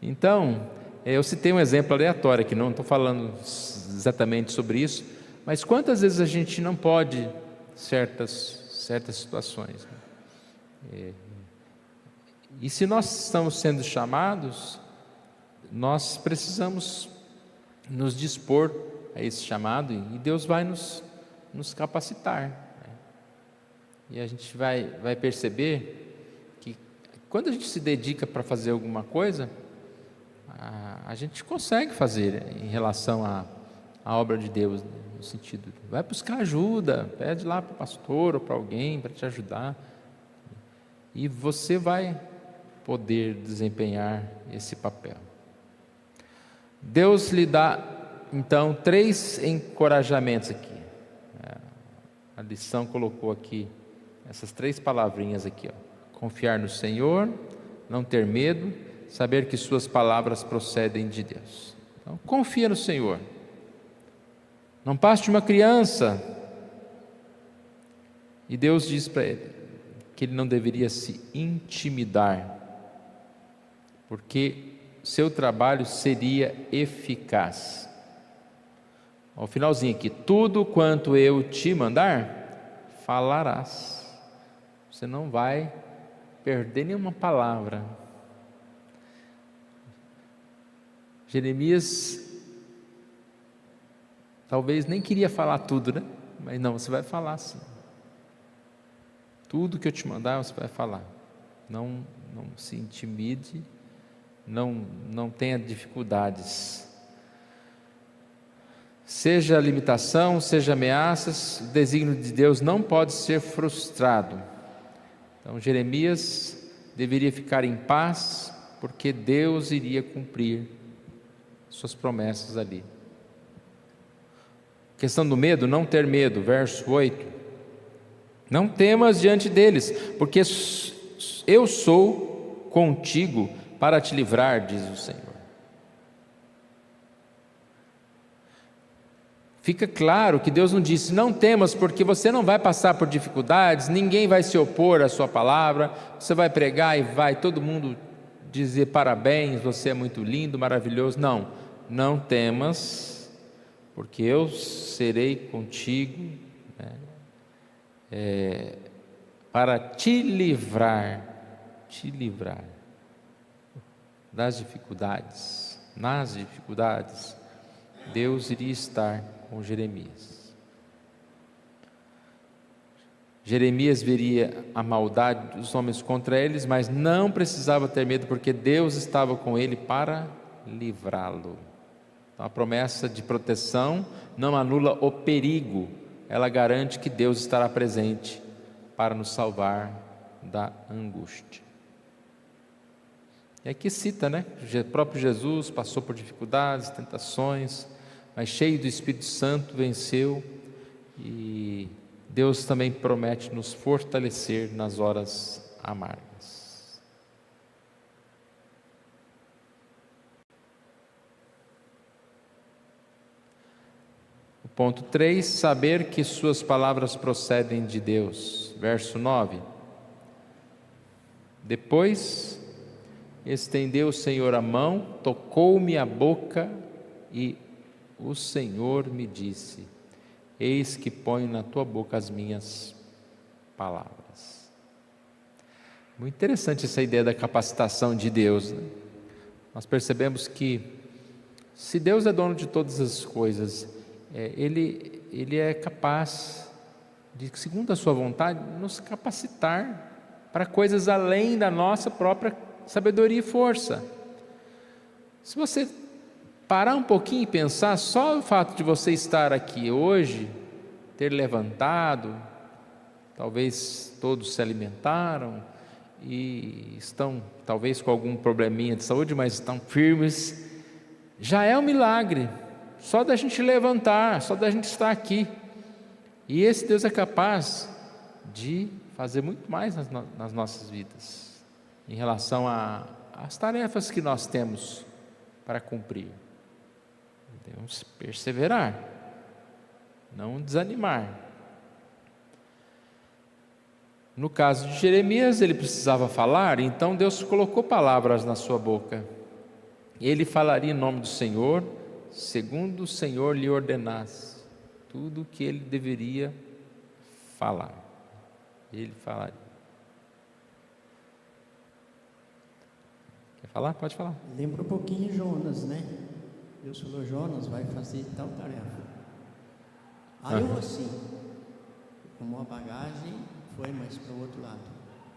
Então, eu citei um exemplo aleatório aqui, não estou falando exatamente sobre isso, mas quantas vezes a gente não pode certas situações, né? E se nós estamos sendo chamados, nós precisamos nos dispor a esse chamado, e Deus vai nos capacitar, né? E a gente vai perceber que quando a gente se dedica para fazer alguma coisa, a gente consegue fazer em relação à obra de Deus, né? No sentido, vai buscar ajuda, pede lá para o pastor ou para alguém para te ajudar, e você vai poder desempenhar esse papel. Deus lhe dá, então, 3 encorajamentos aqui. A lição colocou aqui essas 3 palavrinhas aqui, confiar no Senhor, não ter medo, saber que suas palavras procedem de Deus. Então, confia no Senhor. Não passe de uma criança. E Deus diz para ele que ele não deveria se intimidar, porque seu trabalho seria eficaz. Ao finalzinho aqui, tudo quanto eu te mandar, falarás. Você não vai perder nenhuma palavra. Jeremias talvez nem queria falar tudo, né? Mas não, você vai falar sim. Tudo que eu te mandar, você vai falar. Não se intimide, não tenha dificuldades. Seja limitação, seja ameaças, o desígnio de Deus não pode ser frustrado. Então Jeremias deveria ficar em paz, porque Deus iria cumprir suas promessas ali. Questão do medo, não ter medo, verso 8. Não temas diante deles, porque eu sou contigo para te livrar, diz o Senhor. Fica claro que Deus não disse, não temas, porque você não vai passar por dificuldades, ninguém vai se opor à sua palavra, você vai pregar e vai todo mundo dizer parabéns, você é muito lindo, maravilhoso. Não temas, porque eu serei contigo, né? Para te livrar das dificuldades. Nas dificuldades, Deus iria estar com Jeremias. Jeremias veria a maldade dos homens contra eles, mas não precisava ter medo, porque Deus estava com ele para livrá-lo. Então, a promessa de proteção não anula o perigo, ela garante que Deus estará presente para nos salvar da angústia. E aqui cita, né? O próprio Jesus passou por dificuldades, tentações, mas cheio do Espírito Santo venceu, e Deus também promete nos fortalecer nas horas amargas. Ponto 3, saber que suas palavras procedem de Deus. Verso 9. Depois estendeu o Senhor a mão, tocou-me a boca, e o Senhor me disse, eis que ponho na tua boca as minhas palavras. Muito interessante essa ideia da capacitação de Deus, né? Nós percebemos que, se Deus é dono de todas as coisas, Ele é capaz de, segundo a sua vontade, nos capacitar para coisas além da nossa própria sabedoria e força. Se você parar um pouquinho e pensar, só o fato de você estar aqui hoje, ter levantado, talvez todos se alimentaram e estão talvez com algum probleminha de saúde, mas estão firmes. Já é um milagre, só da gente levantar, só da gente estar aqui. E esse Deus é capaz de fazer muito mais nas nossas vidas, em relação às tarefas que nós temos para cumprir. Devemos perseverar, não desanimar. No caso de Jeremias, ele precisava falar, então Deus colocou palavras na sua boca. Ele falaria em nome do Senhor, segundo o Senhor lhe ordenasse. Tudo o que ele deveria falar, ele falaria. Quer falar? Pode falar. Lembra um pouquinho de Jonas, né? Deus falou: Jonas vai fazer tal tarefa. Aí eu assim, tomou a bagagem, foi mais para o outro lado.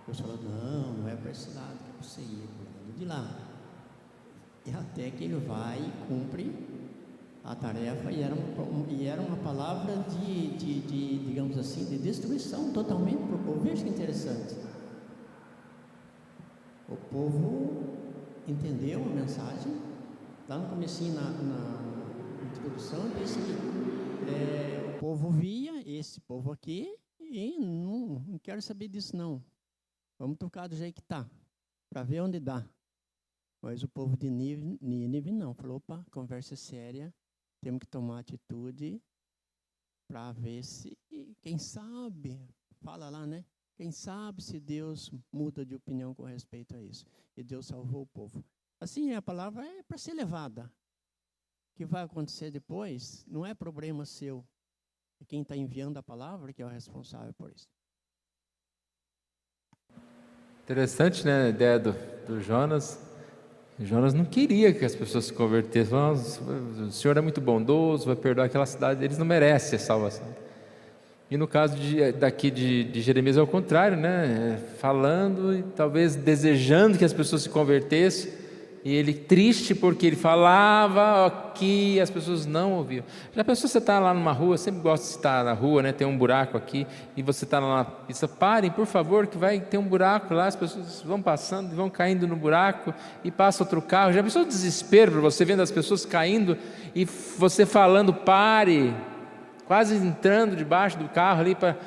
Deus falou: não é para esse lado que você ia, de lá. E até que ele vai e cumpre a tarefa, e era uma palavra digamos assim, de destruição totalmente para o povo. Veja que interessante. O povo entendeu a mensagem. Lá no comecinho, na introdução, disse que o povo via esse povo aqui e não quero saber disso não. Vamos tocar do jeito que está, para ver onde dá. Mas o povo de Nínive não. Falou: opa, conversa séria, temos que tomar atitude para ver se, quem sabe, fala lá, né? Quem sabe se Deus muda de opinião com respeito a isso. E Deus salvou o povo. Assim, a palavra é para ser levada. O que vai acontecer depois não é problema seu. É quem está enviando a palavra que é o responsável por isso. Interessante, né, a ideia do Jonas. Jonas não queria que as pessoas se convertessem. O Senhor é muito bondoso, vai perdoar aquela cidade, eles não merecem a salvação. E no caso daqui de Jeremias é o contrário, né? Falando e talvez desejando que as pessoas se convertessem, e ele triste porque ele falava aqui e as pessoas não ouviam. Já pensou, você está lá numa rua, eu sempre gosto de estar na rua, né? Tem um buraco aqui, e você está lá na pista: parem, por favor, que vai ter um buraco lá, as pessoas vão passando, vão caindo no buraco, e passa outro carro. Já pensou o desespero para você, vendo as pessoas caindo, e você falando: pare, quase entrando debaixo do carro ali para...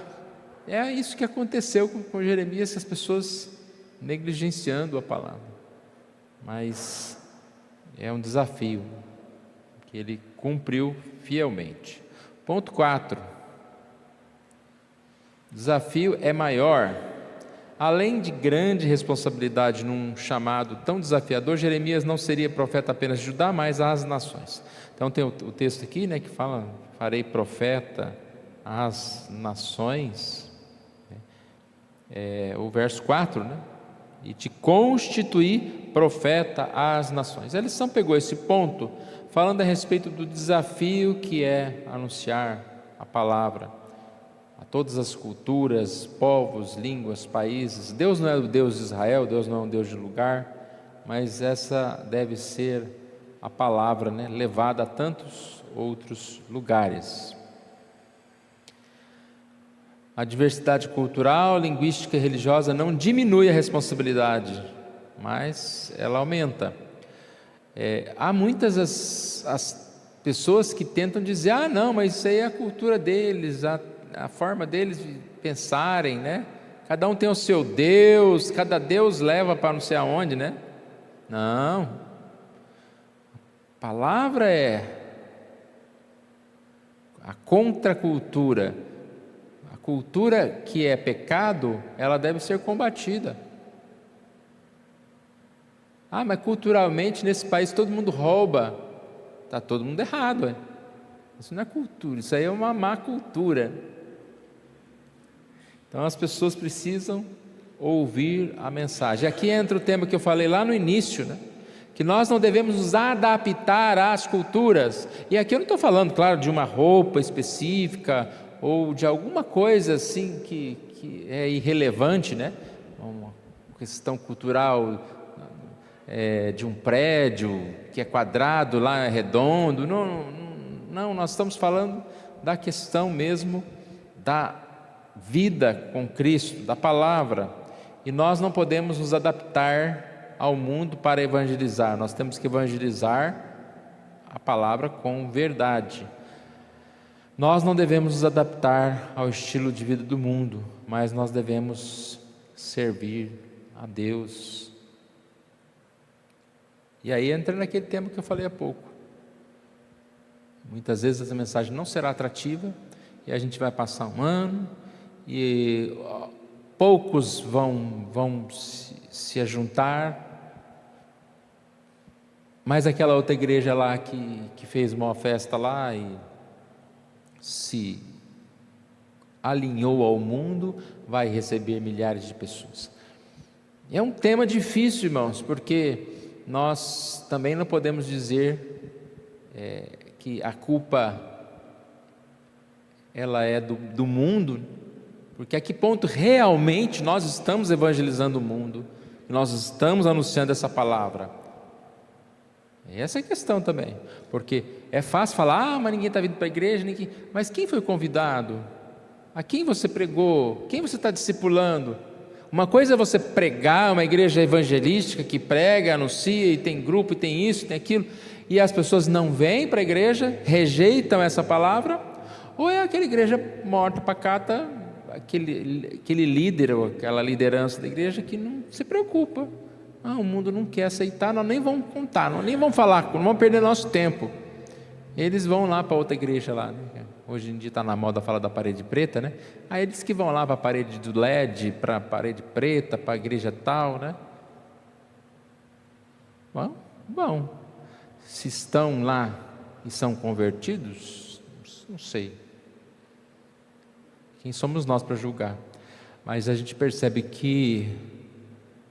É isso que aconteceu com Jeremias, as pessoas negligenciando a palavra. Mas é um desafio que ele cumpriu fielmente. Ponto 4. Desafio é maior. Além de grande responsabilidade num chamado tão desafiador, Jeremias não seria profeta apenas de Judá, mas às nações. Então tem o texto aqui, né, que fala: farei profeta às nações. O verso 4, né? E te constituí profeta às nações. A lição pegou esse ponto, falando a respeito do desafio que é anunciar a palavra a todas as culturas, povos, línguas, países. Deus não é o Deus de Israel, Deus não é um Deus de lugar, mas essa deve ser a palavra, né, levada a tantos outros lugares. A diversidade cultural, linguística e religiosa não diminui a responsabilidade, mas ela aumenta. Há muitas as pessoas que tentam dizer: ah, não, mas isso aí é a cultura deles, a forma deles de pensarem, né? Cada um tem o seu Deus, cada Deus leva para não sei aonde, né? Não. A palavra é a contracultura. A cultura que é pecado, ela deve ser combatida. Ah, mas culturalmente nesse país todo mundo rouba. Está todo mundo errado. Isso não é cultura, isso aí é uma má cultura. Então as pessoas precisam ouvir a mensagem. Aqui entra o tema que eu falei lá no início, né? Que nós não devemos nos adaptar às culturas. E aqui eu não estou falando, claro, de uma roupa específica ou de alguma coisa assim que é irrelevante, né? Uma questão cultural de um prédio que é quadrado, lá é redondo. Não, nós estamos falando da questão mesmo da vida com Cristo, da palavra, e nós não podemos nos adaptar ao mundo para evangelizar. Nós temos que evangelizar a palavra com verdade. Nós não devemos nos adaptar ao estilo de vida do mundo, mas nós devemos servir a Deus. E aí entra naquele tema que eu falei há pouco. Muitas vezes essa mensagem não será atrativa, e a gente vai passar um ano, e poucos vão se ajuntar, mas aquela outra igreja lá que fez uma festa lá e se alinhou ao mundo, vai receber milhares de pessoas. É um tema difícil, irmãos, porque nós também não podemos dizer que a culpa ela é do mundo, porque a que ponto realmente nós estamos evangelizando o mundo, nós estamos anunciando essa palavra. Essa é a questão também, porque é fácil falar, mas ninguém está vindo para a igreja, mas quem foi convidado? A quem você pregou? Quem você está discipulando? Uma coisa é você pregar, uma igreja evangelística que prega, anuncia, e tem grupo, e tem isso, tem aquilo, e as pessoas não vêm para a igreja, rejeitam essa palavra, ou é aquela igreja morta, pacata, aquele líder, ou aquela liderança da igreja que não se preocupa. O mundo não quer aceitar, nós nem vamos contar, nós nem vamos falar, não vamos perder nosso tempo. Eles vão lá para outra igreja lá, né? Hoje em dia está na moda falar da parede preta, né? Aí eles que vão lá para a parede do LED, para a parede preta, para a igreja tal, né? Bom, se estão lá e são convertidos, não sei. Quem somos nós para julgar? Mas a gente percebe que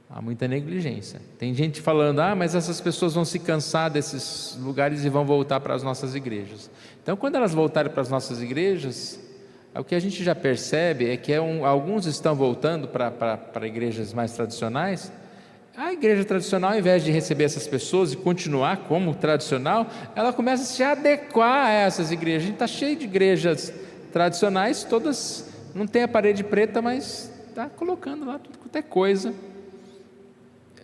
há muita negligência. Tem gente falando, mas essas pessoas vão se cansar desses lugares e vão voltar para as nossas igrejas. Então, quando elas voltarem para as nossas igrejas, o que a gente já percebe é que alguns estão voltando para igrejas mais tradicionais. A igreja tradicional, ao invés de receber essas pessoas e continuar como tradicional, ela começa a se adequar a essas igrejas. A gente está cheio de igrejas tradicionais, todas não tem a parede preta, mas está colocando lá tudo quanto é coisa,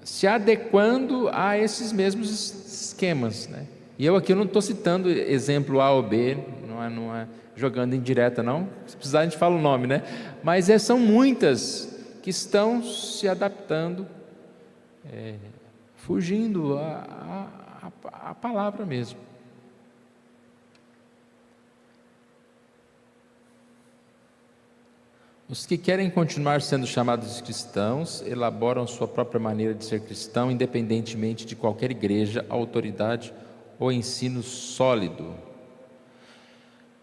se adequando a esses mesmos esquemas, né? E eu aqui não estou citando exemplo A ou B, não é jogando em direta não, se precisar a gente fala o nome, né? Mas são muitas que estão se adaptando, fugindo à palavra mesmo. Os que querem continuar sendo chamados cristãos elaboram sua própria maneira de ser cristão, independentemente de qualquer igreja, autoridade ou ensino sólido.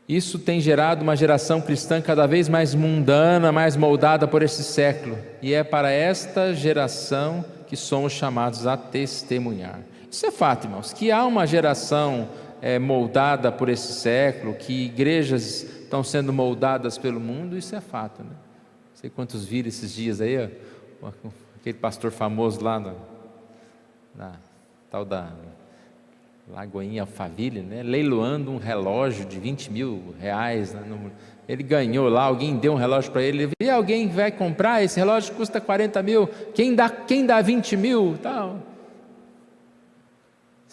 Isso tem gerado uma geração cristã cada vez mais mundana, mais moldada por esse século, e é para esta geração que somos chamados a testemunhar. Isso é fato, irmãos, que há uma geração moldada por esse século, que igrejas estão sendo moldadas pelo mundo, isso é fato, né? Não sei quantos viram esses dias aí, aquele pastor famoso lá na tal da Lagoinha Alphaville, né? Leiloando um relógio de 20 mil reais, né? Ele ganhou lá, alguém deu um relógio para ele, e alguém vai comprar, esse relógio custa 40 mil, quem dá 20 mil, tal.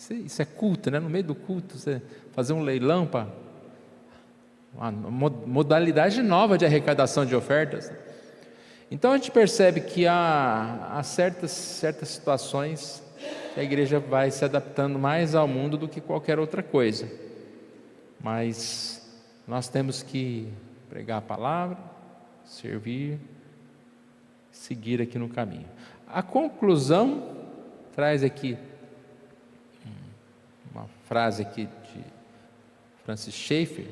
Isso é culto, né? No meio do culto, você fazer um leilão para uma modalidade nova de arrecadação de ofertas. Então a gente percebe que há certas situações que a igreja vai se adaptando mais ao mundo do que qualquer outra coisa, mas nós temos que pregar a palavra, servir, seguir aqui no caminho. A conclusão traz aqui uma frase aqui de Francis Schaeffer.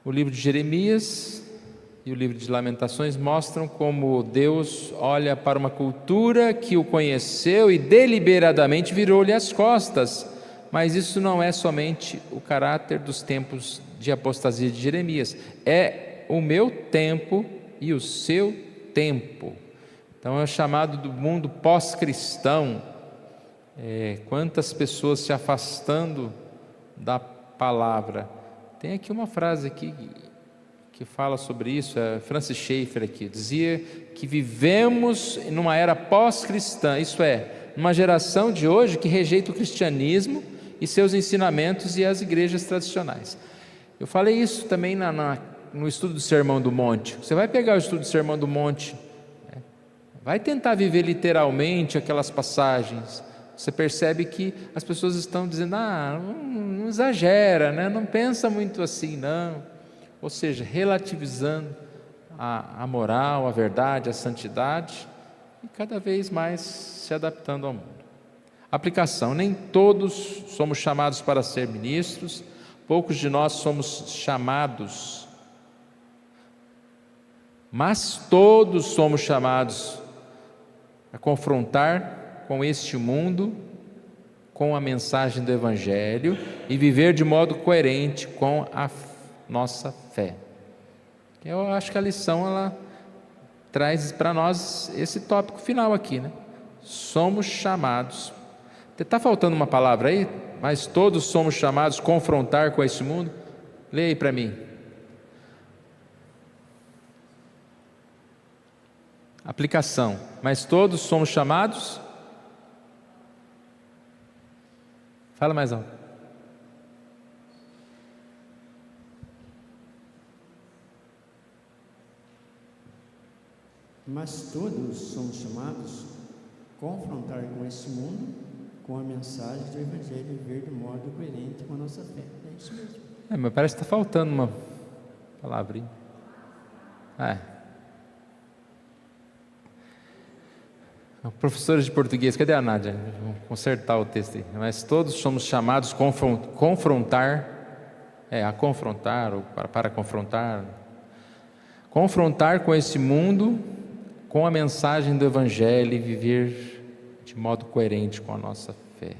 O livro de Jeremias e o livro de Lamentações mostram como Deus olha para uma cultura que o conheceu e deliberadamente virou-lhe as costas, mas isso não é somente o caráter dos tempos de apostasia de Jeremias, é o meu tempo e o seu tempo. Então é o chamado do mundo pós-cristão, quantas pessoas se afastando da palavra. Tem aqui uma frase aqui que que fala sobre isso, é Francis Schaeffer aqui, dizia que vivemos numa era pós-cristã, isso é, numa geração de hoje que rejeita o cristianismo e seus ensinamentos e as igrejas tradicionais. Eu falei isso também no estudo do Sermão do Monte. Você vai pegar o estudo do Sermão do Monte, né? Vai tentar viver literalmente aquelas passagens. Você percebe que as pessoas estão dizendo, não exagera, né? Não pensa muito assim, não. Ou seja, relativizando a moral, a verdade, a santidade, e cada vez mais se adaptando ao mundo. Aplicação: nem todos somos chamados para ser ministros, poucos de nós somos chamados, mas todos somos chamados a confrontar com este mundo, com a mensagem do Evangelho e viver de modo coerente com a nossa fé. Eu acho que a lição ela traz para nós esse tópico final aqui, né? Somos chamados. Está faltando uma palavra aí? Mas todos somos chamados a confrontar com esse mundo. Leia aí para mim. Aplicação: mas todos somos chamados. Fala mais alto. Mas todos somos chamados a confrontar com esse mundo, com a mensagem do Evangelho e viver de modo coerente com a nossa fé. É isso mesmo. Mas parece que está faltando uma palavrinha. Professores de português, cadê a Nádia? Vamos consertar o texto aí. Mas todos somos chamados a confrontar, a confrontar, ou para confrontar. Confrontar com esse mundo, com a mensagem do Evangelho e viver de modo coerente com a nossa fé.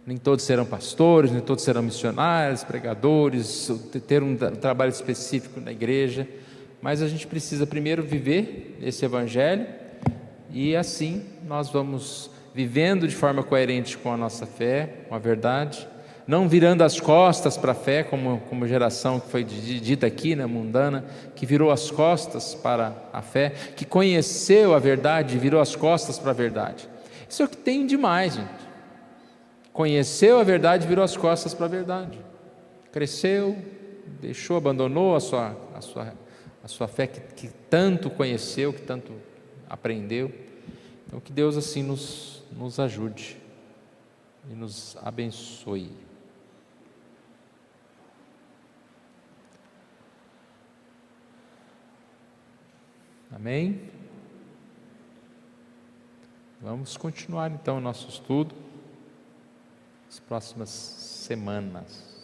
Nem todos serão pastores, nem todos serão missionários, pregadores, ter um trabalho específico na igreja, mas a gente precisa primeiro viver esse Evangelho e assim nós vamos vivendo de forma coerente com a nossa fé, com a verdade, não virando as costas para a fé, como geração que foi dita aqui, né, mundana, que virou as costas para a fé, que conheceu a verdade e virou as costas para a verdade. Isso é o que tem demais, gente. Conheceu a verdade e virou as costas para a verdade. Cresceu, deixou, abandonou a sua fé que tanto conheceu, que tanto aprendeu. Então que Deus assim nos ajude e nos abençoe. Amém? Vamos continuar então o nosso estudo as próximas semanas.